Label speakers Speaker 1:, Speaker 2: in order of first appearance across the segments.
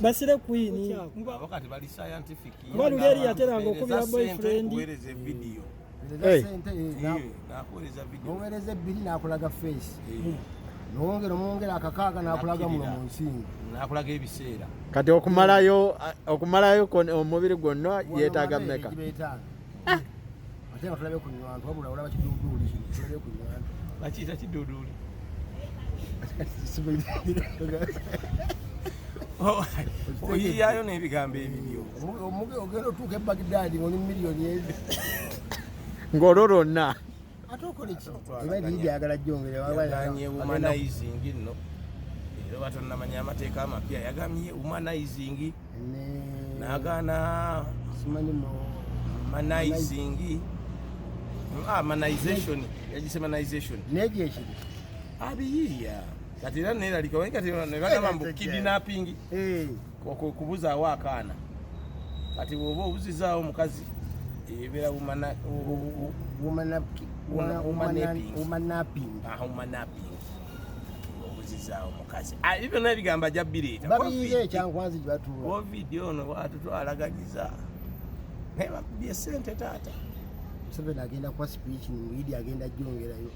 Speaker 1: basire queen
Speaker 2: abakati bali scientific
Speaker 1: balugeri yateranga okubira boyfriend
Speaker 2: kuwereza video nakuwereza video
Speaker 3: owereza bili nakulaga face nongera akakaaga nakulaga muno mu nsingi
Speaker 2: nakulaga ebiseera
Speaker 4: kati okumalayo omubiri gwonna yeetaaga mmeka
Speaker 3: ate nga tulabe ku nywantu wabula olaba kiduuduuli tulabe ku nywantu
Speaker 2: bakiyita kiduuduuli oyiyayo n'ebigambo ebibyo
Speaker 3: ogenda otuuka e Baghdad ng'oli miliyoni ezi
Speaker 4: ng'ololonna
Speaker 3: ate okola ki ebali lyagala
Speaker 2: jyongeraganye humanizing nno era batonnamanya amateeka amapya yagamye humanizing n'agaana manizing manization yagise manization
Speaker 3: negyo ekiri
Speaker 2: abiyiya kati era neralika wayi kati nebagamba mbu kidnapping kubuzaawo akaana kati bw'oba obuzizaawo omukazi ebeera
Speaker 3: humanapping
Speaker 2: obuzizaawo omukazi ebyo byonna ebigamba ajja bireeta
Speaker 3: babiyiira ekyankwanzi gye batuula
Speaker 2: covid ono bwatutwalaganyiza naye bakubye sente taata
Speaker 3: Museveni agenda kuwa speech ni Idi agenda jongerayo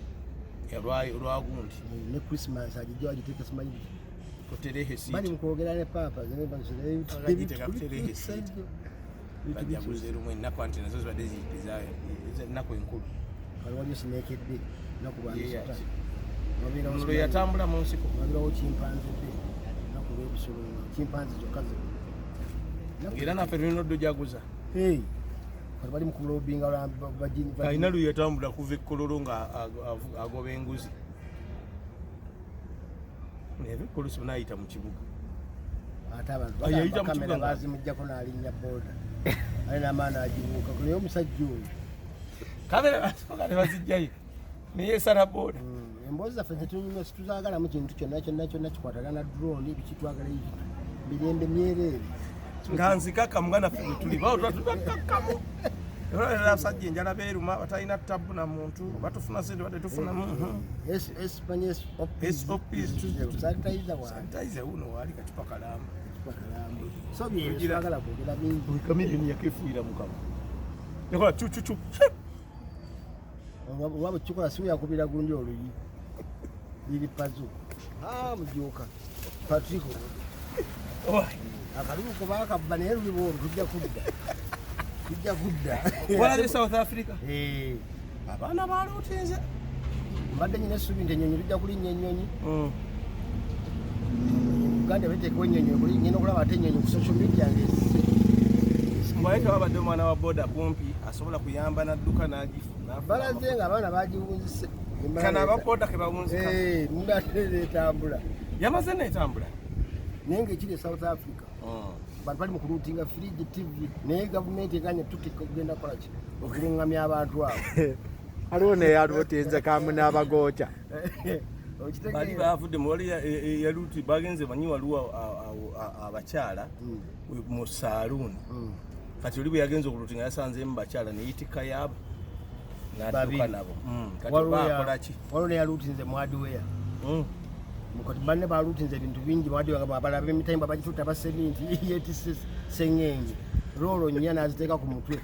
Speaker 2: lwagundi
Speaker 3: ne Christmas ajijja agiteeka simanyi
Speaker 2: kuterehe siti
Speaker 3: bali mukwogera ne papa zene
Speaker 2: bagiteeka kuterehe siti bajja kuzeera mu ennaku anti nazo zibadde ziyitizayo ennaku enkulu
Speaker 3: waliwo sinekedde naku
Speaker 2: omusolo yatambula mu nsiko
Speaker 3: wabirawo chimpanze naku lw'ebisolo chimpanze zokka
Speaker 2: era naffe tulina oddo jaguza
Speaker 3: bali mu kulobinga
Speaker 2: alina luyatambula kuva ekkololo nga agoba enguzi naye ekkololo sinayita mu kibuga
Speaker 3: ate abantu bakamera bazimujjako n'alinnya booda alina amaani agibuuka naye omusajja oyo
Speaker 2: kamera bazijjayo naye esala booda
Speaker 3: emboozi zaffe zetunyumya situzaagalamu kintu kyonna kikwatagana drone bikitwagala mirembe myereere
Speaker 2: nga nzikakamu nga naffe bwetuli baotwatubakakamu abasajja enjala beeruma batalina tabu na muntu batufuna sente badde tufuna sanitize uno waali kacupa kalamba kamiliyoni yakefuira mukama yakola cucucu
Speaker 3: waba kikola simu yakubira gundi oluyi liri pazu mujuka patriko akaluko bakabba naye luliwo tujja kudda
Speaker 2: walaze South Africa abaana balootinze
Speaker 3: mbadde nyina essuubi nti ennyonyi tujja kulinnya ennyonyi uganda beteekawo ennyonyi ngenda okulaba ate ennyonyi ku social media
Speaker 2: mbwayite wabadde omwana wa boda kumpi asobola kuyamba nadduka
Speaker 3: balaze nga abaana bagiwunzise
Speaker 2: kana ababoda ke bawunzika
Speaker 3: mbadde etambula
Speaker 2: yamaze neetambula
Speaker 3: naye ngaekiri e South Africa bantu bali mu kuluutinga Fridge TV naye gavumenti eganye tutika okugenda kukola ki okuluŋŋamya abantu abo
Speaker 4: aliwo neyalwotinze kamu n'abagooca
Speaker 2: bali bavudde muwali yaluti bagenze manyi waliwo abakyala mu saaluuni kati oli bwe yagenza okulutinga yasanzemu bakyala neyitika yaabo nadduka nabo kati bakola ki
Speaker 3: waliwo neyaluutinze mu hardware mukati banne balutinze ebintu bingi balaba emitayimba bagituta baseminti yetise sengenge rolo nnya naziteeka ku mutwe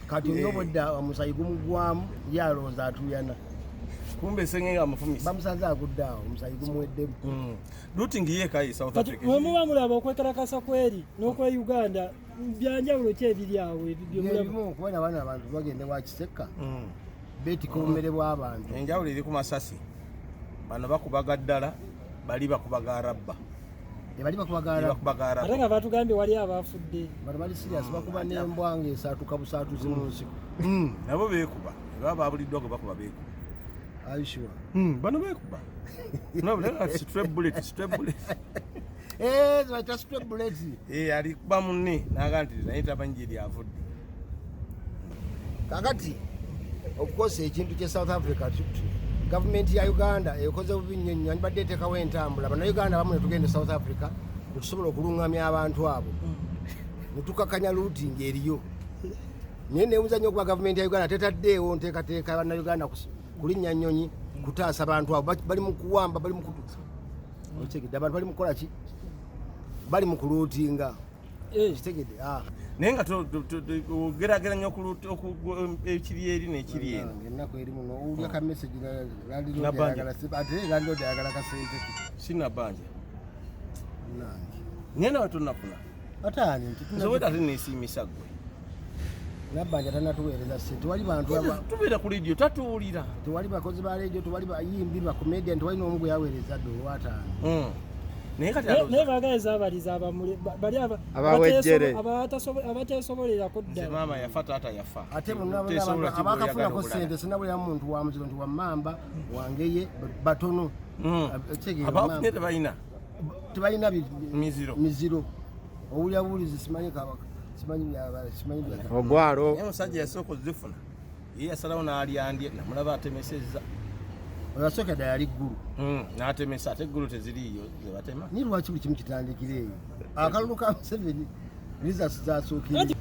Speaker 3: kati nyobodda omusayi gumugwamu yalonza atuyana
Speaker 2: kumbe sengenge amufumisa
Speaker 3: bamusanze aguddawo omusayi gumuweddemu
Speaker 2: looting yeekayi South Africa
Speaker 1: mwemuba mulaba okwekalakasa kweri n'okwe Uganda byanjawulo ki ebiri awo
Speaker 3: ebimu kubona abaana abantu bagende wakiseka beetika obumere bw'abantu
Speaker 2: enjawulo eri ku masasi bano bakubaga ddala bali bakubaga rabba
Speaker 1: ate nga batugambye wali abafudde
Speaker 3: bano bali serious bakuba n'embwa ng'esaatuka busaatuzi mu nsiko
Speaker 2: nabo beekuba baba babuliddwa gwe bakuba beekuba
Speaker 3: ayisure
Speaker 2: bano beekuba straight bullet
Speaker 3: zibaita straight bullet
Speaker 2: ali kuba munne naga nti naye tamanyi lyavudde
Speaker 3: kakati okukosa ekintu kye South Africa gavumenti ya Uganda ekoze bubi nnyo nnyo badde eteekawo entambula bannayuganda bamu ne tugenda South Africa netusobola okuluŋŋamya abantu abo ne tukakanya looting eriyo naye neewuza nnyo okuba gavumenti ya Uganda tetaddeewo nteekateeka bannayuganda kulinnya nnyonyi kutaasa abantu abo bali mu kuwamba bali mu kutusa okigidde abantu bali mu kukola ki bali mu kulootinga kitegedde
Speaker 2: naye nga ogerageranya ekiri eri n'ekiri eno
Speaker 3: ennaku eri muno owulya ka message ate landlord ayagala kasente
Speaker 2: sinabanja naye nawe tonafuna
Speaker 3: ataani
Speaker 2: nsobweta ate neesiimisa gwe
Speaker 3: nabbanja tanatuweereza sente tewali bantu
Speaker 2: tubeera ku leediyo tatuwulira
Speaker 3: tewali bakozi ba leediyo tewali bayimbi bakomedian tewali n'omu gwe yaweereza dde olwataano
Speaker 2: naye
Speaker 1: bagayeza abaliza bali abateesobolerako ddala
Speaker 2: maama yafa taata yafa
Speaker 3: ate abakafunako sente sinabulira muntu wa muziro nti wammamba wangeye batono
Speaker 2: abafunye tebalina
Speaker 3: miziro owulya bulizi simanyi
Speaker 4: ogwalo
Speaker 2: naye omusajja yasooka ozifuna ye yasalawo n'alyandye namulaba atemesezza
Speaker 3: oyasooka dda yali ggulu
Speaker 2: n'atemesa ate eggulu teziriiyo zebatema
Speaker 3: ni lwaki buli kimu kitandikira eyo akalulu ka Museveni results zasookire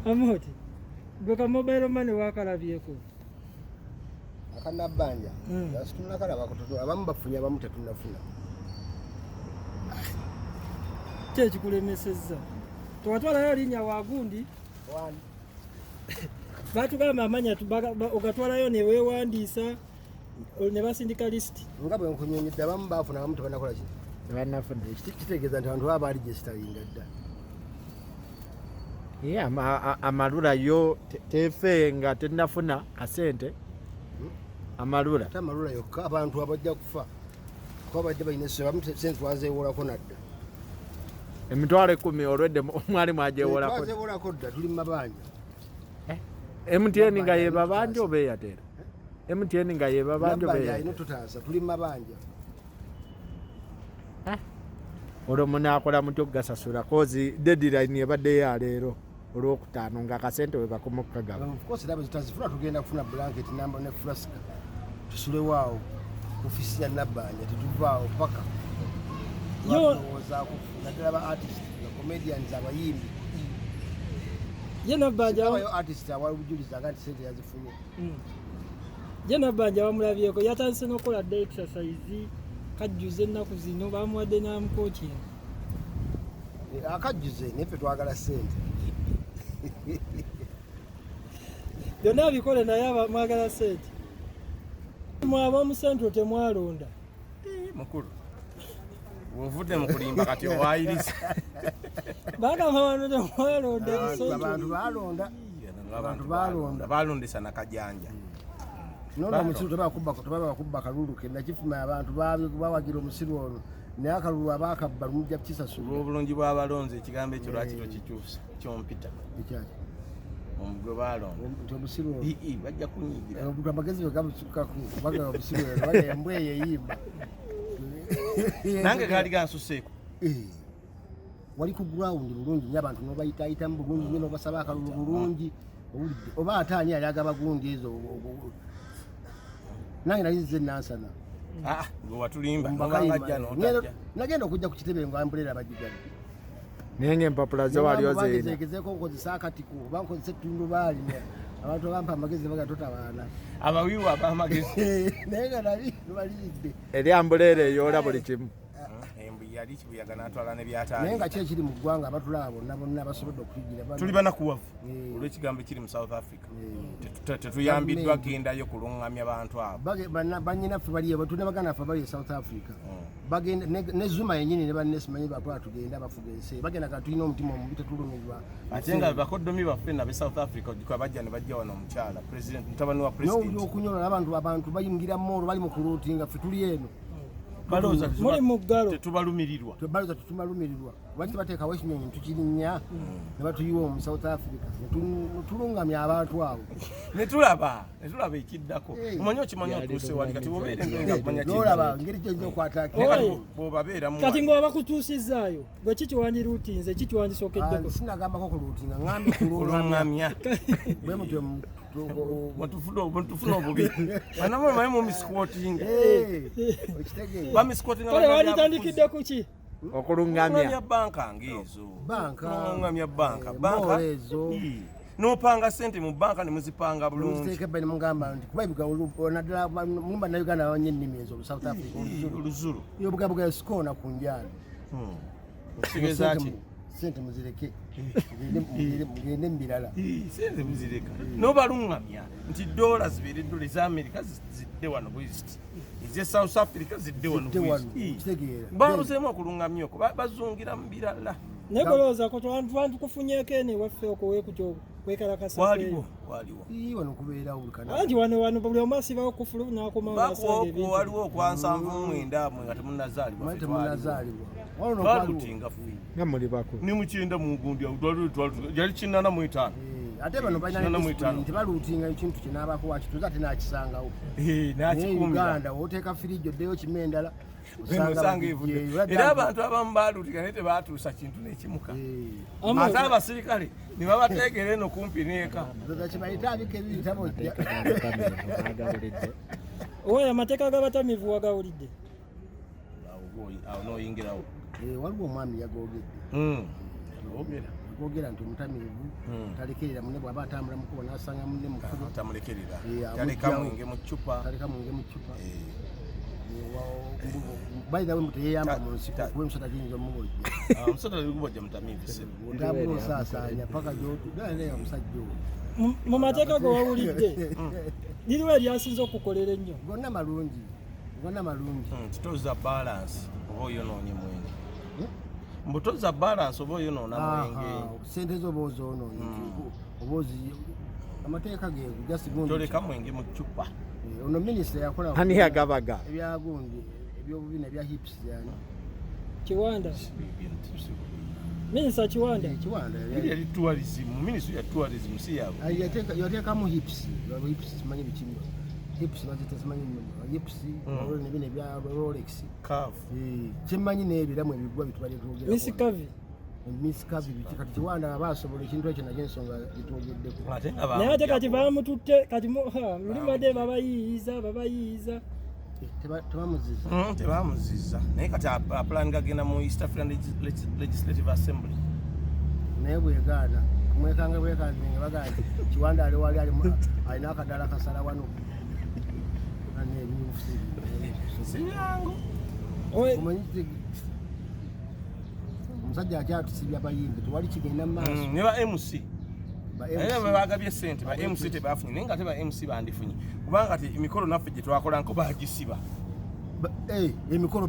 Speaker 1: Amoti gwe ka mobile money wakalabyeko
Speaker 3: akanabbanja yasitunnakalaba abamu bafunye abamu tetunnafuna
Speaker 1: kyekikulemesezza twatwalayo linnya wagundi batugamba amanya ogatwalayo neweewandiisa ne basindika lisiti
Speaker 3: nga bwe nkunyonyedde abamu baafuna abamu tebanakola ki
Speaker 4: tebanafuna
Speaker 3: kitegeeza nti abantu baba baligestalinga dda
Speaker 4: amalula yo tefe nga tenafuna kasente amalula
Speaker 3: ate amalula yokka abantu abajja kufa kuba bajja balina abamu sente twazeewolako nadda
Speaker 4: emitwalo 10 olwedde mwali mwajeewolako
Speaker 3: dda tuli mu mabanja
Speaker 4: MTN nga yebabanja oba Airtel MTN nga yebabanja oba
Speaker 3: ino tutaasa tuli mu mabanja
Speaker 4: olwo munaakola mutya okugasasula kozi deadline ebadde ya leero olwokutaano nga akasente we bakoma okukagaba
Speaker 3: kosi laba zitazifuna tugenda kufuna blanket namba ne flaska tusulewaawo ofisi ya nabbanja tetuvaawo paka naddala ba artist comedians abayimbi
Speaker 1: ye nabbanja
Speaker 3: artist awabujuliza nga nti sente yazifunye
Speaker 1: ye nabbanja bamulabyeko yatandise n'okukola dde exercise kajjuze ennaku zino bamuwadde n'amukookira
Speaker 3: akajjuze neffe twagala sente
Speaker 1: byonna bikole naye mwagala sente mwaba mu centro temwalonda
Speaker 2: mukulu wovudde mu kulimba kati owayiriza
Speaker 1: bagamba wano temwalonda
Speaker 3: abantu balonda
Speaker 2: balondesa nakajanja
Speaker 3: nona omusiru tebakubba kalulu kenakifuma abantu bawagira omusiru ono naye akalulu abakabba lumujja kukisasula
Speaker 2: olw'obulungi bw'abalonzi ekigambo ekyo lwaki tokikyusa kyompita
Speaker 3: ekyaki
Speaker 2: omugwe balonda
Speaker 3: nti omusiru ono
Speaker 2: bajja kunyigira
Speaker 3: amagezi wegamusukaku bagaba omusiru ono baga embwa eyo eyimba
Speaker 2: nange gaali gansuseeko
Speaker 3: wali ku ground bulungi nyo abantu nobayitaayitamu bulungi nyo nobasaba akalulu bulungi oba ate ani yali agaba gundi ezo nange nali nzize nansana
Speaker 2: gwe watulimba
Speaker 3: nagenda okujja ku kitebe nga ambulera bagigana
Speaker 4: naye ng'empapula zo wali ozeina
Speaker 3: egezeeko nkozesa akatiku oba nkozesa ettundubaali abantu abampa amagezi baga totabaana
Speaker 2: abawiwa abamagezi
Speaker 3: naye nga nali balidde
Speaker 4: eri ambulera eyoola buli kimu
Speaker 2: yali kibuyaga n'atwala nebyataali
Speaker 3: naye nga kyekiri mu ggwanga abatulaba bonna basobodde okuyigira
Speaker 2: tuli banakuwavu olw'ekigambo ekiri mu South Africa tetuyambiddwa gendayo kuluŋŋamya bantu abo
Speaker 3: banyinaffe baliyo tunabagana ffe bali e South Africa bagenda ne Zuma yennyini ne banne simanyi batwala tugenda bafuga ensi bagenda kati tulina omutima omubi tetulumirwa
Speaker 2: ate nga bakoddomi baffe nabe South Africa ogikuba bajja ne bajja wano omukyala mutabani wa president
Speaker 3: n'owuli okunyola abantu bayingira moolo bali mu kulootinga ffe tuli eno
Speaker 2: balooza
Speaker 1: muli mu ggalo
Speaker 2: tetubalumirirwa
Speaker 3: lwaki tebateekawo ekinyonyi tukirinnya ne batuyiwa mu South Africa netulungamya abantu abo
Speaker 2: netulaba ekiddako omanyi okimanyi otuuse wali kati
Speaker 3: nolaba ngeri gyojja
Speaker 2: okwatakbobabeeramu
Speaker 1: kati ngaoba kutuusizaayo gwe kikiwandiruutinze kikiwandisokeddeko
Speaker 3: sinagambako kuluutinga ngambe kulungamya bwe mutyo
Speaker 2: bwetufuna obubi anamwe mumisquoting
Speaker 1: kale walitandikidde ku ki
Speaker 4: okuluŋŋamya
Speaker 2: banka ngaezo
Speaker 3: banka
Speaker 2: ezo nopanga sente mu banka nemuzipanga bulungi
Speaker 3: mugamba nti kuba naddala mulumba nauganda banye ennimi ezo South Africa
Speaker 2: oluzulu
Speaker 3: yobugabuga sikoona ku njalo
Speaker 2: Kitegeeza ki?
Speaker 3: Sente muzireke mugende mubirala.
Speaker 2: Sente muzireka n'obalungamya nti dola zibeere dola eza America zidde wano bweziti eze South Africa zidde wano bweziti babuzeemu okulungamya okwo bazungira mu birala
Speaker 1: negolooza ko twantukufunyeeko eno ewaffe okuwe kutyo kwekalakasa
Speaker 2: waliwo
Speaker 3: wano kubeerawo bulukana
Speaker 1: anti wano buli omu asibawo kufulu n'akomawo
Speaker 2: waliwo okwansanvu mwenda mwe nga temunnazaalibwa balutinga
Speaker 4: nga muli bakulu
Speaker 2: ne mukyenda mu gundi yali 85
Speaker 3: ate bano balina nti baluutinga ekintu kinaabako wakituza ate nakisangawo
Speaker 2: nakikumira
Speaker 3: woteeka firijo oddeyo kima endala
Speaker 2: osanga evudde era abantu abamu baluutinga naye tebatuusa kintu nekimuka ate abasirikale ne babateekera eno kumpi neeka
Speaker 3: kibayita abika ebiyita
Speaker 1: owayo amateeka g'abatamiivu wagawulidde
Speaker 2: awo noyingirawo
Speaker 3: waliwo omwami yagogedde yagogera nti omutamiivu talekerera munne bw'aba atambula mukubo n'asanga munne mukubo
Speaker 2: tamulekerera taleka mwenge mu ccupa
Speaker 3: bayirawe mbu teyeyamba mu nsiko kuba emisota giyinza omubojja
Speaker 2: omusota ligubojja mutamiivu
Speaker 3: otambula osaasaanya paka gyotudaleyo omusajja oyo
Speaker 1: mu mateeka ge wawulidde liriwo eryasinza okukolera ennyo
Speaker 3: gonna malungi
Speaker 2: kitoza balance oba oyonoonye mwenge mbutoza balance oba oyonoona mwenge
Speaker 3: sente zo oba ozoonoonye oba amateeka ge
Speaker 2: toleka mwenge mu ccupa
Speaker 3: ono minisita yakola
Speaker 4: ani yagabaga
Speaker 3: ebyagundi ebyobubina ebya hips yani
Speaker 1: Kiwanda minisita Kiwanda
Speaker 2: yali tourism minisita ya tourism si yabo
Speaker 3: yateekamu hips simanyi bikimu hips bazita simanyi hips nebino ebya Rolex kimanyi n'ebiramu ebigwa bitubaleetwogera Miss Kavi kati Kiwanda basobola ekintu ekyo nakyo ensonga gitwogeddeko
Speaker 1: naye ate kati bamututte kati mulimadde babayiiza
Speaker 2: tebamuziza naye kati apulanga agenda mu East African Legislative Assembly
Speaker 3: naye bwegaana kumwekanga bwekanzinga bagaa nti Kiwanda ali wali alina akadala kasala wano
Speaker 2: sinyangu
Speaker 3: omusajja akyatusibya bayimbi tewali kigenda mu maaso
Speaker 2: ne ba MC naye bagabye ssente ba MC tebafunye naye nga te ba MC bandifunye kubanga ti emikolo naffe gye twakola nko bagisiba emikolo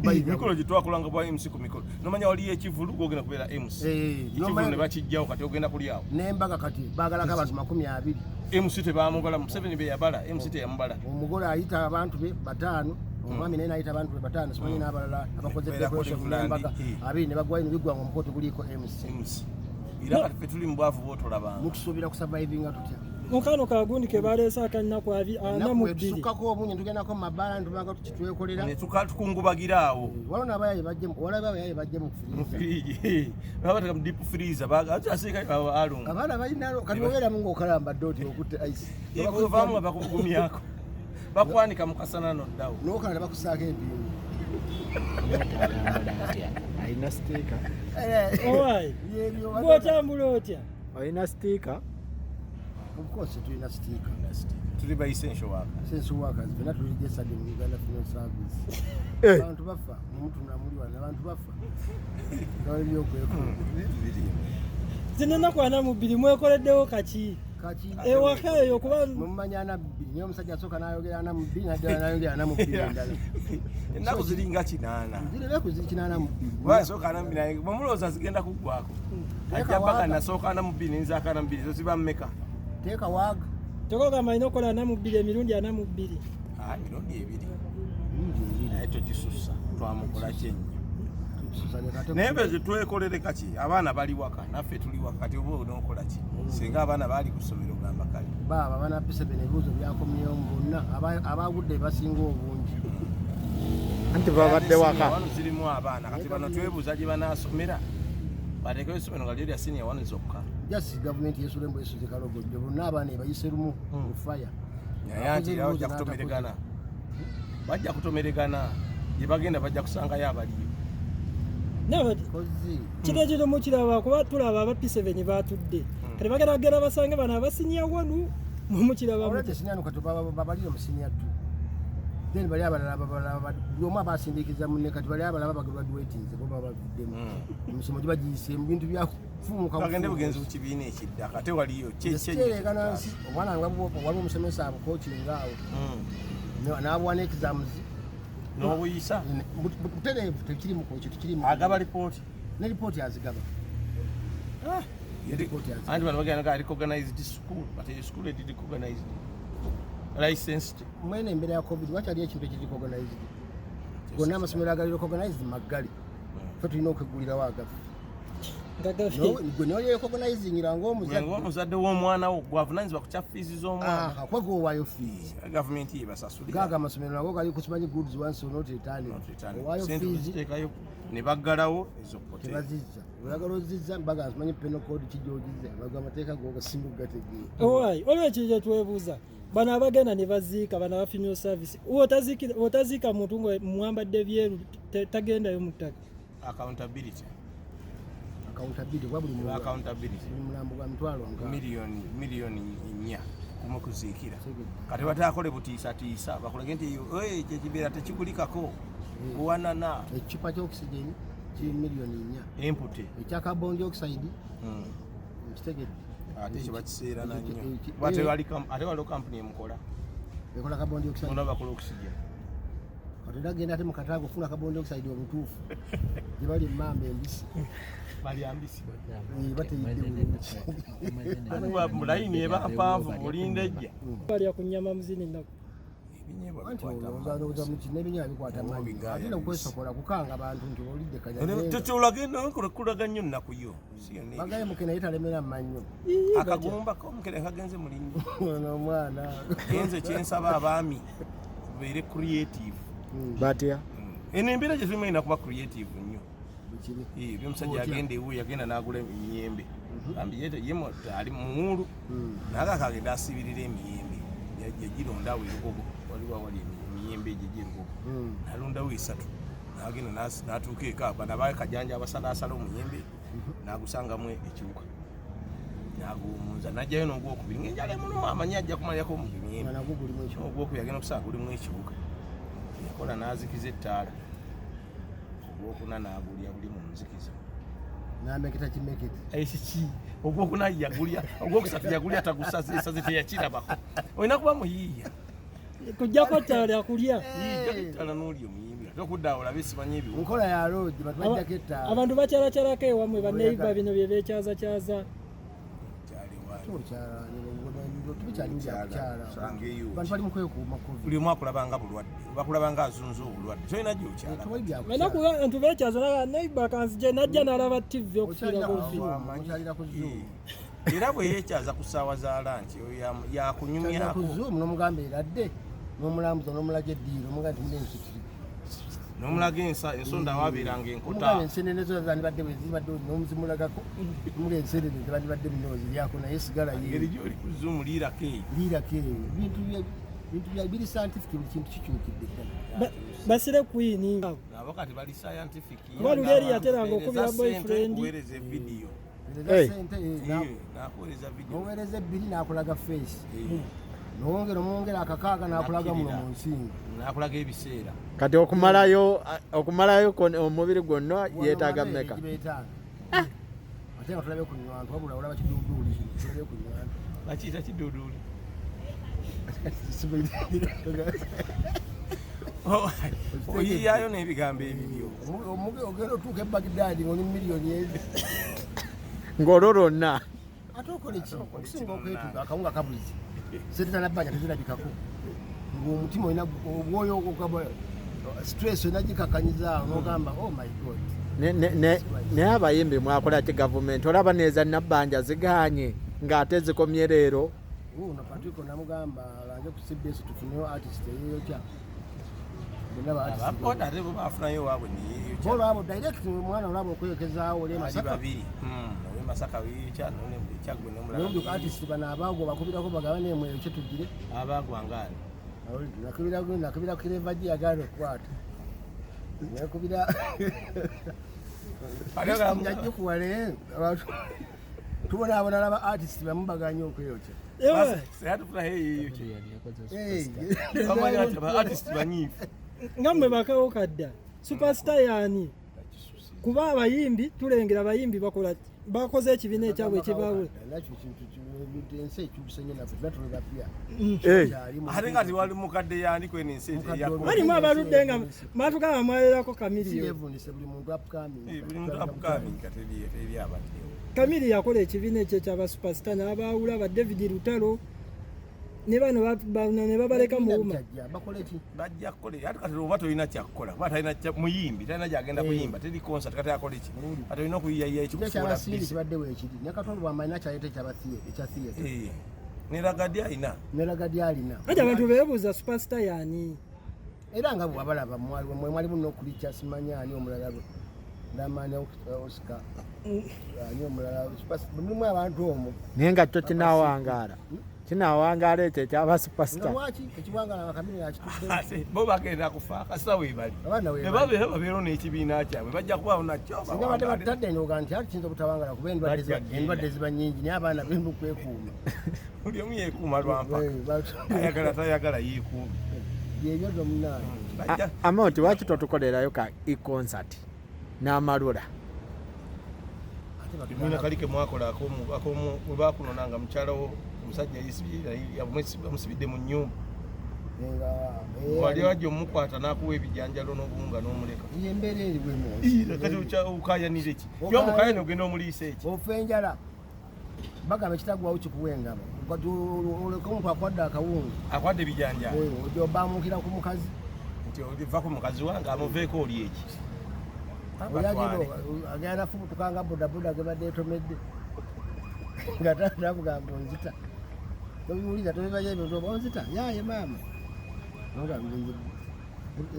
Speaker 2: gye twakola nga bwa MC ku mikolo nomanya waliyo ekivulu gwogenda kubeera MC ekivulu ne bakijjawo kati ogenda kuli awo
Speaker 3: nembaga kati bagalako abantu 20
Speaker 2: MC tebamugala Museveni be yabala MC teyamubala
Speaker 3: omugole ayita abantu be 5 omwami naye nayita abantu be 5 simanyi n'abalala abakoze decoration nembaga abiri ne bagwayo ne bigwanga omukoto guliko MC
Speaker 2: era kati ffe tuli mu bwavu bwotolabanga
Speaker 3: mutusuubira kusurvivinga tutya
Speaker 1: mukano kagundi ke baleese akannaku ana mu bbiri
Speaker 3: tusukkako obungi tugendako mu mabaala ntumanga tukitwekolera
Speaker 2: ne tukungubagira awo
Speaker 3: waliwo n'abayaye bajje mu
Speaker 2: firiji babateka mu deep freezer asirika alunga
Speaker 3: abaana balinalo kati obeeramu ng'okalambadde oti okutte ice
Speaker 2: vaamu bakugumyako bakwanika mu kasana noddawo
Speaker 3: n'okala bakusaako empiimu
Speaker 4: alina siteeka
Speaker 1: owaayi gwotambula otya
Speaker 4: alina siteeka
Speaker 3: of course tulina siteeka
Speaker 2: tuli ba essential
Speaker 3: workers bena tuli registered mu Uganda National Service abantu bafa omuntu namuli wana abantu bafa byokweko
Speaker 1: zinena kwana mu bbiri mwekoleddewo kaki ewaka eyo kuba
Speaker 3: mumanya ana bbiri niyo omusajja asooka n'ayogera ana mu bbiri naddala n'ayogera ana mu bbiri endala
Speaker 2: ennaku ziringa 8
Speaker 3: zirireku ziri 8 mu bbiri
Speaker 2: wasooka ana mu bbiri naye bwemulowooza zigenda kuggwako ajja bbaka nasooka ana mu bbiri nenzaka ana mu bbiri zo ziba mmeka
Speaker 3: teeka waaga
Speaker 1: tokogamba alina okukola ana mu bbiri emirundi ana mu bbiri
Speaker 2: emirundi 2 naye tokisussa twamukola kyenyo naye mbe zetwekolere kaki abaana bali waka naffe tuli waka kati oba onookola ki singa abaana baali ku ssomero gamba kale
Speaker 3: baaba abaana P7 ebibuuzo byakomyewo bonna abagudde basinga obungi
Speaker 4: anti babadde waka
Speaker 2: wano zirimu abaana kati bano twebuuza gye banaasomera bateekewo essomero nga lyo lya siniya wano zokka
Speaker 3: jasi gavumenti yesulembu esuze kalogojjo bonna abaana ebayise lumu mu faya
Speaker 2: naye anti era bajja kutomeregana bajja kutomeregana gye bagenda bajja kusangayo abaliyo
Speaker 1: kino kino mukiraba kuba tulaba aba P7 batudde kati bagenda basange bano abasinya wanu mukiraba
Speaker 3: babalire omusinya 2 then bali abalala buli omu abasindikiza munne kati bali abalala bagraduatinze kuba baviddemu emisomo gibagiyise mu bintu byafumuka
Speaker 2: bagende bugenzi ku kibiina ekidda kate waliyo
Speaker 3: kyekanansi omwana nga waliwo omusomesa abukokinga awo n'abuwa n'exams
Speaker 2: n'obuyisa
Speaker 3: butereevu tekirimu kokyo tekirimu
Speaker 2: agaba lipooti
Speaker 3: ne lipooti azigaba
Speaker 2: anti bano bagenda recognized school but a school did recognized licensed
Speaker 3: mwene embera ya covid wakyali ekintu ekiri recognized gonna amasomero agali recognized magali fe tulina okwegulirawo agafu gwe noli recognizing
Speaker 2: ng'omuzadde w'omwana wo gwavunanyizibwa ku kya fiizi z'omwana
Speaker 3: akwega owaayo fees
Speaker 2: gavumenti yebasasulira
Speaker 3: gaga amasomero nago gali kusimanyi goods once or not returned owaayo fees
Speaker 2: ne baggalawo ezo
Speaker 3: tebazizza olagala ozizza mbaga nsimanyi penal code kijogizza baga amateeka gogasinga okugategeera
Speaker 1: owaayi olwekyo kye twebuuza bano abagenda ne baziika bano aba funeral service otaziika muntu nga mwambadde byeru tagendayo mu ttaka
Speaker 2: accountability
Speaker 3: kwa buli mulambo gwa mitwalo nga
Speaker 2: miliyoni 4 kumukuziikira kati batakole butiisatiisa bakulage nti kyekibeera tekigulikako kuwanana
Speaker 3: ekicupa ky'okisigeni kiri miliyoni 4
Speaker 2: empute
Speaker 3: ekya carbon dioxide kitegedde
Speaker 2: ate kiba kiseera nannyo ate waliwo kampuni emukola
Speaker 3: ekola carbon dioxide
Speaker 2: ona bakola oxygen
Speaker 3: kati genda ate mu katanga okufuna carbon dioxide obutuufu gye bali emmamba embisi
Speaker 2: balyambisi
Speaker 3: bateyidde
Speaker 2: mulayini eba mpanvu bulinda ejja
Speaker 1: balya ku nnyama muzini nnaku
Speaker 3: n'ebinyama bikwata manyi ate nokwesokola kukanga abantu nti olidde
Speaker 2: kulaga nnyo nnaku yo
Speaker 3: bagaye mukene naye talemera mannyo
Speaker 2: akagumba komukene kagenze mulinnyo
Speaker 3: omwana
Speaker 2: genze kyensaba abaami beere creative
Speaker 4: batya
Speaker 2: eno embeera gye tulimu erina kuba creative nnyo byomusajja agenda ewu yagenda n'agula emiyembe ambi ali mumulu naye akagenda asibirira emiyembe yagirondawo erugogo waliwo awali emiyembe egyo gyerugogo nalondawo 3 nagenda natuuka eka bana bakajanja abasalaasala omuyembe nagusangamu ekiwuka naguwumuza najjayo n'ogwokubiri ngaenjala emuluma amanyi ajja kumalyako omuyembe ogwokubiri agenda okusanga gulimu ekiwuka yakola nazikiza ettaala ogwokuna nagulya buli mu nzikiza
Speaker 3: nameketa kimeketa
Speaker 2: ekiki ogwokuna yagulya ogwokusatu yagulya tagusaze teyakirabako olina kuba muyiiya
Speaker 1: kujjako ttaala akulya
Speaker 2: ttaala n'oli omuyimbi ate okudda olabe simanyi ebiwu
Speaker 3: nkola ya lodi batwajjako ettaala
Speaker 1: abantu bakyalakyalako ewamwe baneiba bino bye beekyazakyaza
Speaker 3: bantu bali mukwekuuma
Speaker 2: buli omu akulabanga bulwadde bakulabanga azunza obulwadde tolina
Speaker 1: gy'okyala ntu beekyaza neiba kanzije najja n'alaba tv okufiira
Speaker 2: era bwe yeekyaza ku ssaawa za lanci yakunyumyako
Speaker 3: n'omugamba eradde n'omulambuza n'omulaga eddiiro omuga nti mulensikiri
Speaker 2: n'omulaga ensonda awabeeranga enkota
Speaker 3: ensenene zo zandibadde bwezibadde n'omuzimulagako omula ensenene zibandibadde binoziryako naye sigala
Speaker 2: engeri gyoli ku zoom liirako eyo
Speaker 3: bintu biri scientific buli kintu kikyukidde
Speaker 1: basire kwini
Speaker 2: nabo kati bali scientific
Speaker 1: kuba luli eri yateranga okubira boyfriend
Speaker 2: kuweereza evidiyo nakuweereza vidiyo
Speaker 3: oweereza ebbiri nakulaga face nomwongera akakaaga nakulaga muno mu nsinga
Speaker 2: nakulaga ebiseera
Speaker 4: kati okumalayo omubiri gwonna yeetaaga mmeka
Speaker 3: ate nga tulabe ku nywantu wabula olaba kiduuduuli tulabe ku nywantu
Speaker 2: bakiyita kiduuduuli oyiyayo n'ebigambo ebibyo
Speaker 3: ogenda otuuka ebagdaadi ngaoli miliyoni ezi
Speaker 4: ng'olwo lwonna
Speaker 3: ate okola ki okusinga okwetuuka akawunga kabulizi sente nabbanja tezirabikako ng'omutima olina obwoyo stress olina gikakanyiza n'ogamba oh my god
Speaker 4: naye abayimbi mwakola ki gavumenti olaba neeza nabbanja ziganye ng'ate zikomye leero
Speaker 3: uno Patrick namugamba alange ku CBS tufuneyo artist eyokya
Speaker 2: abapoda ate bo bafunayo waabwe niyo
Speaker 3: bolo abo direct mwana olabo okwekezaawo ole Masaka
Speaker 2: babiri ole Masaka wikyano ne kyagwe nomulala
Speaker 3: ndio artist bana abago bakubirako bagabane mwe ekyo tugire
Speaker 2: abagwa ngani
Speaker 3: nakubira kirevaji agalo kwata nakubira alega mjaju kuwale abantu tubona abonala ba artist bamubaganya okweyokya
Speaker 1: nga mmwe bakawo kadda superstar yani kuba abayimbi tulengera abayimbi bakoze ekibiina ekyabwe ekibawula
Speaker 3: ensi ekyuse nnyo naffe batolola pya
Speaker 2: ate nga tiwali mukadde yani kweno ensi
Speaker 1: balimu abaludde nga matugamba mwalerako kamiriyo
Speaker 3: yevunise buli muntu upcoming
Speaker 2: teri abadde
Speaker 1: kamiri yakola ekibiina ekyo ekyaba superstar n'abawula ba David Lutalo ne bano ne babaleka muwuma
Speaker 2: bajja kukole ate kati oba tolina kyakukola kuba talina muyimbi talina gyagenda kuyimba teri concert kati akole ki kati olina okuyiyayiya ekikufuula
Speaker 3: kibadde weekiri ne Katonda bw'amalina kyaleeta ekya theatre
Speaker 2: ne Ragadi alina
Speaker 1: ate abantu beebuuza superstar yani
Speaker 3: era nga bwabalaba mwalimu n'okulica simanya ani omulala Damani Oscar ani omulala mulimu abantu omwo
Speaker 4: naye nga kyo kinawangaala ekyo ekyaba superstar
Speaker 2: bo bagenda kufa kasita weebali babeera n'ekibiina kyabwe bajja kubawo nakyo
Speaker 3: singa badde batadde noga nti ati kiyinza obutawangala kuba endwadde ziba nnyingi naye abaana bembu kwekuuma
Speaker 2: buli omu yeekuuma lwampaka ayagala tayagala yeekuuma
Speaker 3: byebyozo munaani
Speaker 4: Amoti lwaki totukolerayo ka e-concert n'amalula
Speaker 2: ebibiina kalike mwakola webakunonanga mukyalawo omusajja yamusibidde mu nnyumba wali wajja omukwata n'akuwa ebijanjalo n'obuwunga n'omuleka
Speaker 3: embeera eri bwemunsi
Speaker 2: kati okayanira eki gyomukayana ogenda omuliisa eki
Speaker 3: ofa enjala bagamba ekitagwawo kikuwengama kati oleka omuntu akwadde akawunga
Speaker 2: akwadde ebijanjalo
Speaker 3: ojja obamukira ku mukazi
Speaker 2: nti oliva ku mukazi wange amuveeko oli eki
Speaker 3: oyagiro agenda nafubutukanga bodaboda gebadde etomedde nga takugamba onzita tobiwuliza tobibayo ebintu oba onzita yaye maama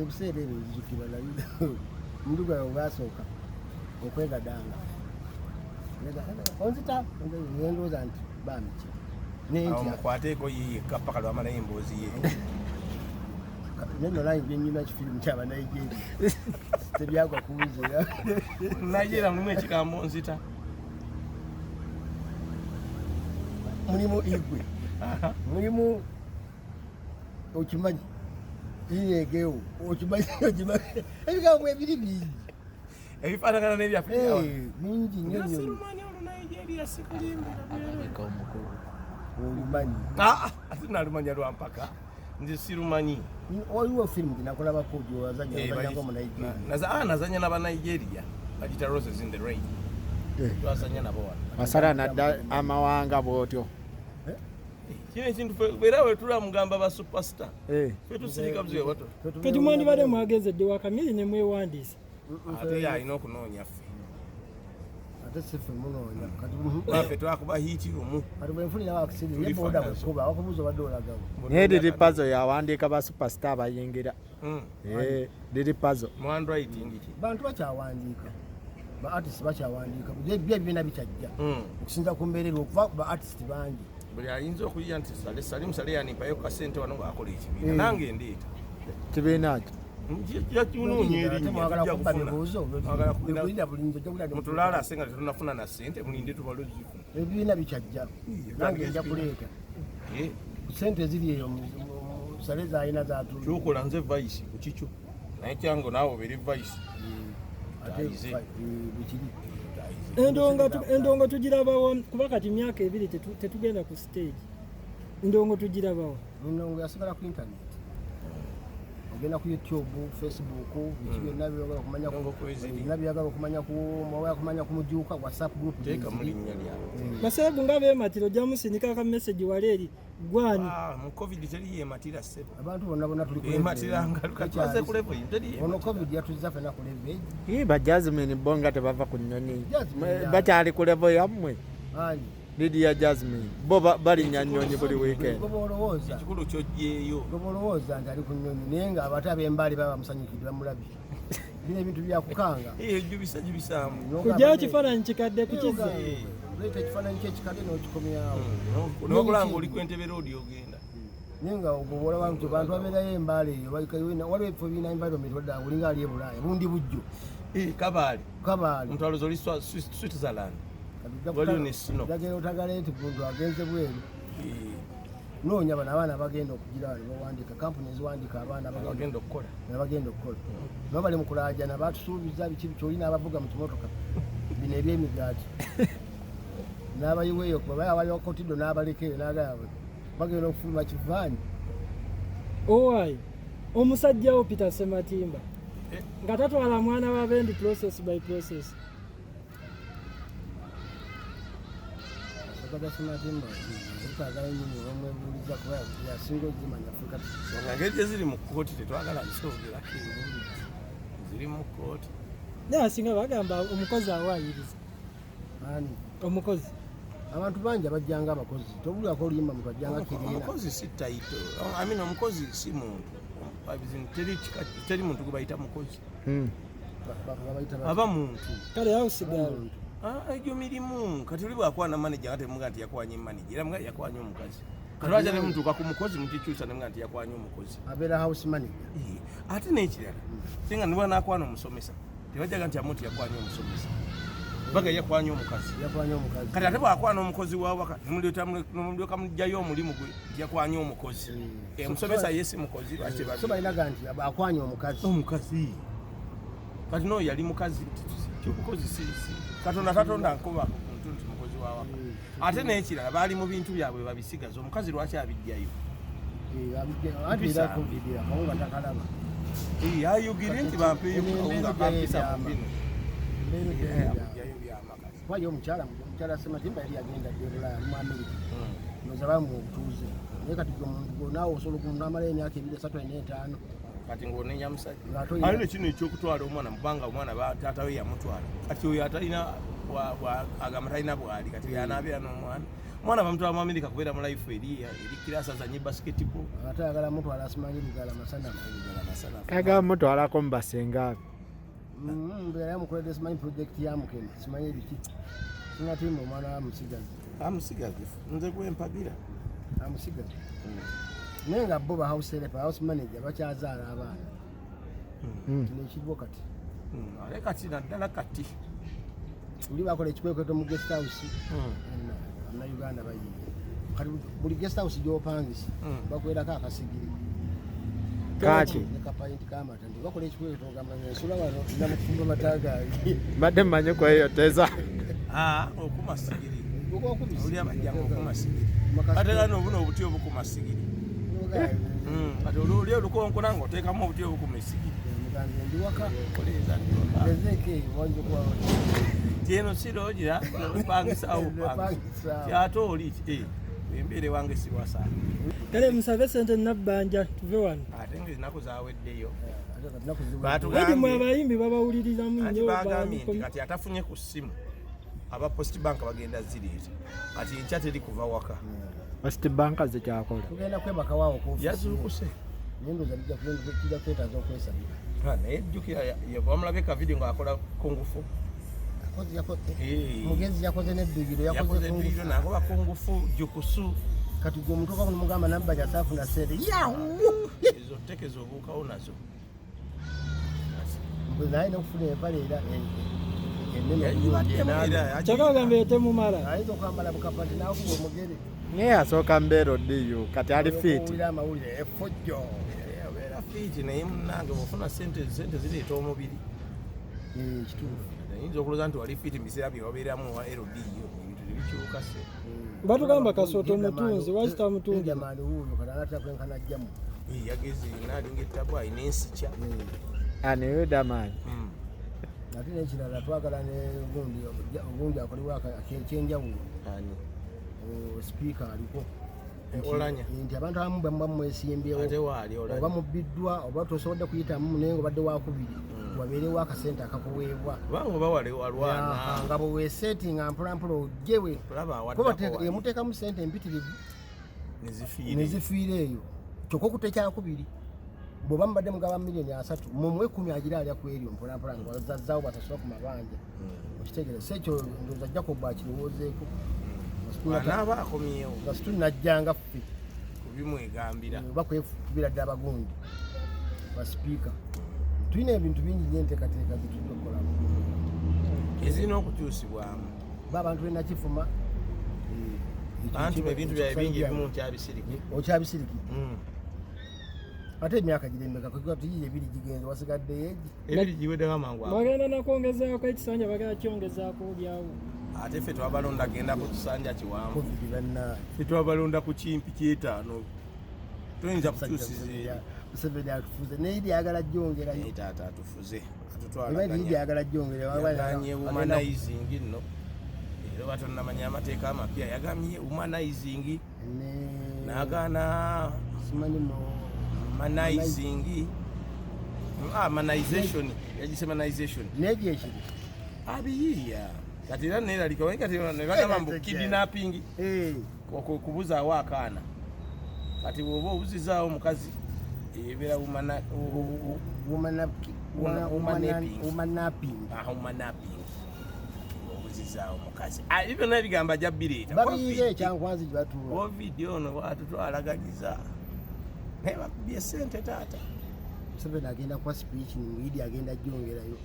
Speaker 3: ebiseera ebyo nzijukira naye mundugayo obasooka okwegadanga onzita nendooza nti bamiki
Speaker 2: mukwateeko yiyeka paka lwamalayo emboozi ye
Speaker 3: nenolanyi byenyuma kifirimu kyabanigeria tebyagwa kunze
Speaker 2: nigeria mulimu ekigambo nzita
Speaker 3: mulimu igwe mulimu okimanyi iyegewo okimanyi ebigambo ebiri bingi
Speaker 2: ebifaanagana n'ebyaffe
Speaker 3: bingi nnyo nnyo olumanyi
Speaker 2: ate nalumanya lwampaka nze sirumanyi
Speaker 3: waliwo firimu gyenakulabako gyowazanyako mu Nigeria
Speaker 2: nazanya n'abanigeria bagita Roses in the Rain twazanya nabo wano
Speaker 4: wasala nadda amawanga bwotyo
Speaker 2: kino ekintu era wetula mugamba ba superstar fetusirika buziwe bato
Speaker 1: kati mwandibadde mwagenzedde wa Kamiri ne mwewandiisa
Speaker 2: ate alina okunoonya ffe
Speaker 3: ate sife munoonya
Speaker 2: kati twakuba hiiti lumu
Speaker 3: kati bwenfunira wakisiri ye boda bwekuba wakubuuza obadde olagawo
Speaker 4: naye Didi Puzzle yawandiika ba superstar bayingira Didi Puzzle
Speaker 2: mu handwriting ki
Speaker 3: bantu bakyawandiika ba artist bakyawandiika bye ebibiina bikyajja okusinza ku mbeera eryo okuva ba artist bangi
Speaker 2: buli ayinza okuyiya nti Salimu Sale yanimpayo kasente wano ng'akola ekibiina nange ndeeta
Speaker 4: kibiina ki
Speaker 2: yakinoonya erinnya
Speaker 3: mwagala kubba bibuuzo
Speaker 2: mutulaala ase nga tetunafuna na ssente mulinde tubalozifuna
Speaker 3: ebibiina bikyajja nange nja kuleeta sente ziri eyo Sale zaalina zatulu
Speaker 2: kyokola nze vice ku kikyo naye kyange naawe obere vice
Speaker 3: bikiri
Speaker 1: endongo tugirabawo kuba kati myaka ebiri tetugenda ku stage endongo tugirabawo
Speaker 3: endongo yasigala ku internet ogenda ku YouTube, Facebook, byonna byagala okumanya ku mujuuka WhatsApp group
Speaker 2: teeka mu linnya lyawe
Speaker 1: basebu nga beematiro jamusindika ka message waleeri gwani
Speaker 2: mu covid teri yeematira ssebo
Speaker 3: abantu bonna tuli
Speaker 2: yeematiranga katwaze ku level teri
Speaker 3: ono covid yatuzza fena ku level
Speaker 4: ba Jasmine bonga tebava ku nnyonyi bakyali ku level yammwe Lydia Jasmine bo balinnya nnyonyi buli weekend
Speaker 2: ekikulu kyojjeeyo
Speaker 3: gobolowooza nti ali ku nnyonyi naye nga abate ab'embaali baba bamusanyukidde bamulabye bino ebintu byakukanga
Speaker 2: jubisaamu
Speaker 1: kujjayo kifaananyi kikadde kukiza
Speaker 3: leeta ekifaananyi kyekikadde n'okikomyawo
Speaker 2: nokola nga oli kwentebe roodi ogenda
Speaker 3: naye nga olaba nti bantu babeerayo embaala eyo waliwo ebifo birina environment wadde olinga ali e Bulaaya bundi bujjo
Speaker 2: kabaali omutwalo zoli Switzerland waliwo ne sino
Speaker 3: jagenda otagala nti muntu agenze bweru noonya bano abaana bagenda okugira wano bawandiika kampuni eziwandiika abaana
Speaker 2: bagenda okukola
Speaker 3: no bali mu kulaajana batusuubiza biki kyolina abavuga mu kimotoka bino ebyemigaati n'abayiweeyo babayawaliwo kotido n'abalekere n'agaba bagenda okufuluma kivaani
Speaker 1: owaayi omusajjawo Peter Sematimba nga tatwala mwana wa bendi process by process
Speaker 2: ngeri eziri mu kkooti tetwagala bisoogera ziri mu kkooti
Speaker 1: naye asinga bagamba omukozi awaayiriza omukozi
Speaker 3: abantu bangi abajjanga abakozi tobulako oluyimba muntu ajjanga kiriina
Speaker 2: omukozi si tayito amina omukozi si muntu teri muntu gwe bayita mukozi aba muntu
Speaker 1: kale awusigala
Speaker 2: egyo mirimu kati oli bwakwana manager nga temuga nti yakwanye manager era mga yakwanye omukazi kati lwaja ne mutuuka ku mukozi mukikyusa nemuga nti yakwanye omukozi
Speaker 3: abeera house manager
Speaker 2: ate n'ekirala singa nibwa nakwana omusomesa tebajaga nti amuntu yakwanye omusomesa baga yakwanye omukazi kati ate bwakwana omukozi wawaka nemulyoka mujjayo omulimu gwe nti yakwanye omukozi omusomesa yesi mukozi
Speaker 3: so balinaga nti akwanye
Speaker 2: omukazi kati no yali mukazi kyobukozi si katonda tatonda nkuba omuntu nti mukozi wawaka ate n'ekirala baali mu bintu byabwe babisigaza omukazi lwaki abijjayo ayugire nti bampeeyo kawunga bampisa mu bino
Speaker 3: wayo omukyala Sematimba yali agenda ddebula ali mu Amerika noza bamu obutuuze naye kati naawe osobola okunamala emyaka 2-3-4-5
Speaker 2: kati ng'onenya musajja alina kino ekyokutwala omwana mubanga omwana taata we yamutwala kati oyo atalina agamba talina bwali kati yanaabeera n'omwana bamutwala mu Amerika kubeera mu life eri kirasa azanye basketball
Speaker 3: ate ayagala mutwala asimanyi lugala masana
Speaker 4: ayagala mutwalako mu basenga
Speaker 3: mbeera yamukoledde simanyi project yamukene simanyi ebiki Sematimba omwana
Speaker 2: amusigaze nze gwempagira
Speaker 3: amusigaze naye nga bo ba house manager bakyazaala abaana nekiriwo kati
Speaker 2: ale kati naddala kati
Speaker 3: uli bakola ekikwekweto mu guest house Uganda bayiye kati buli guest house gyopangisa bakwerako akasigiri
Speaker 4: kaki
Speaker 3: nekapayinti kamata nti bakola ekikwekweto ogamba ensula wano namukufumba matagaali
Speaker 4: mbadde mmanyi kweyoteza
Speaker 2: okumasigiri oli abajjanga okumasigiri ate era nobuna obuti obukumasigiri kati oli olukonkona ng'oteekamu obuti obukumasigiri tieno sirogira pangisawo kyate oli embeere wange siwasa
Speaker 1: kale musabe sente nabbanja tuve wano
Speaker 2: ate ngaennaku zaweddeyo
Speaker 1: badimu abayimbi babawuliriramu nnyo
Speaker 2: bagambye nti kati atafunye ku ssimu aba post bank bagenda ziriiti kati enkya teri kuva waka
Speaker 4: post bank zekyakola
Speaker 3: tugenda kwebaka waawo
Speaker 2: yazuukuse
Speaker 3: nendoza kijja kwetaaza okwesabira
Speaker 2: naye jjukira bamulabye kavidiyo ng'akola kungufu
Speaker 3: mugenzi yakoze neddugiro
Speaker 2: yakoze nakoba kungufu jukusu
Speaker 3: kati gwe omuntu okakuna mugamba nabbanja saafuna sente
Speaker 2: ezo tekezo obuukawo nazo
Speaker 3: naye nokufuna empale era
Speaker 1: kyakagamba etemumala
Speaker 3: ayinza okwambala bukapati nakuba omugere
Speaker 4: naye asooka mbeera oddiyo kati ali fiiti
Speaker 3: amawulire efojjo
Speaker 2: abeera fiiti naye munange ofuna sente zireeta omubiri
Speaker 3: kituufu
Speaker 2: ayinza okulooza nti wali fiiti mubiseera byewabeeramu wa LDO ebintu tebikyuka se
Speaker 1: batugamba kasooto mutunzi wakita mutunzi
Speaker 3: jamani wuuyo katanatya kwenkana jjamu
Speaker 2: yagezi naalinga ettabu alina ensikya
Speaker 4: anewedamaanyi
Speaker 3: ate nekirala twagala ogundi akolebwa ekyenjawulo sipiika aliko nti abantu abamu bamwesimbyewo oba mubbiddwa oba tosobodde kuyitamu naye nga obadde wakubiri wabeerewo akasente akakuweebwa nga bweweesetinga mpolampola ojjewe emuteekamu sente empitirivu nezifiira eyo kyokka okutekyakubiri bw'oba mubadde mugaba miliyoni 3 mumwe 10 agira alya ku eryo mpolampola nga wazazzaawo batasobola ku mabanja okitegereza ekyo ndooza ajja kuba akirowoozeeko
Speaker 2: anaaba akomyewo
Speaker 3: nga situni najjanga ffe
Speaker 2: kubimwegambira
Speaker 3: oba kwekubira ddala abagundi basipiika tulina ebintu bingi nyo enteekateeka zetujja okukolamu
Speaker 2: ezirina okukyusibwamu
Speaker 3: abantu bena kifuma
Speaker 2: anti ebintu bya bingi ebimu nkyabisiriki
Speaker 3: okyabisiriki ate emyaka girembeka tuyiye ebiri gigenze wasigadde
Speaker 2: ebiri giweddeko amangu
Speaker 1: bagenda nakwongezaako ekisanja bagenda kyongezaako olyawo
Speaker 2: ate ffe twabalonda genda ku kisanja kiwanvu
Speaker 3: covid bannaye
Speaker 2: ffe twabalonda ku kimpi kyetaano toyinza kukyusiza
Speaker 3: Museveni atufuze neidi ayagala jjongerayo
Speaker 2: taata atufuze
Speaker 3: neidi ayagala
Speaker 2: yaganye humanizing nno era batonnamanya amateeka amapya yagamye humanizing nagaana
Speaker 3: simanyi
Speaker 2: manizing manization yagise manization
Speaker 3: neji ekiri
Speaker 2: abiyiya kati era neralika kati nebagamba mbu kidnapping kubuzaawo akaana kati bwoba obuzizaawo omukazi ebeera
Speaker 3: humanapping
Speaker 2: obuzizaawo omukazi ebyo byonna ebigamba ajja bireeta
Speaker 3: babiyiga ekyankwanzi gyebatuula
Speaker 2: ovidiyo ono watutwalaganyiza naye bakubye esente taata
Speaker 3: Museveni agenda kuwa speech niidi agenda jjongerayo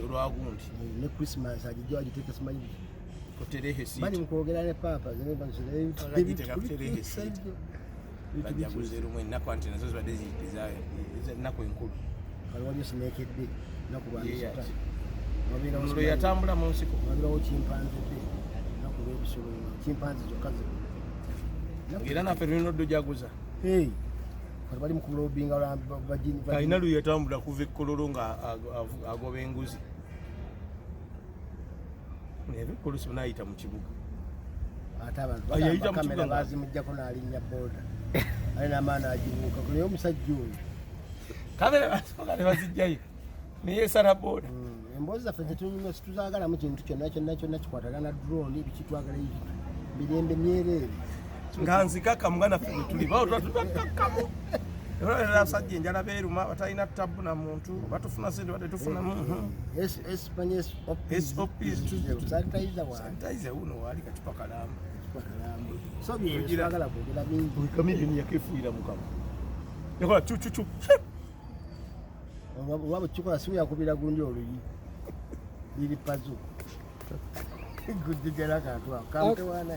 Speaker 2: olwagundi
Speaker 3: ne Christmas agijja wagiteeka simanyi
Speaker 2: kuterehe siiti
Speaker 3: bali mukwogera ne papa
Speaker 2: bagiteeka kuterehe siiti bajjaguze lumu ennaku anti nazo zibadde ennaku enkulu
Speaker 3: kali waliyo sinekedde naku
Speaker 2: lwe yatambula mu nsiko
Speaker 3: wabirawo kimpanze dde naku lwebisolo kimpanze zokka
Speaker 2: era naffe tulina oddojaguza
Speaker 3: kali bali mukulobinga
Speaker 2: alina lwe yatambula kuva ekkololo nga agoba enguzi ebikolusi nayita mu kibuga
Speaker 3: ate abantu bazimujjako n'alinnya boda alina amaani agibuuka naye omusajja oyo
Speaker 2: kamera basooka ne bazijjayo neyesala boda
Speaker 3: emboozi zaffe tetuzaagalamu kintu kyonna kikwatagana drone bikitwagala mirembe myereere
Speaker 2: nga nzikaka muga naffe netulibao twatubakakamu abasajja enjala beeruma batalina tabu na muntu batufuna sente badde tufunamu sanitize uno waali kacupa kalamu kamilioni yakefuira mukama yakola cucucu
Speaker 3: waba kikola siwe yakubira gundi oluyi liri pazo gudigera kantu akamtewana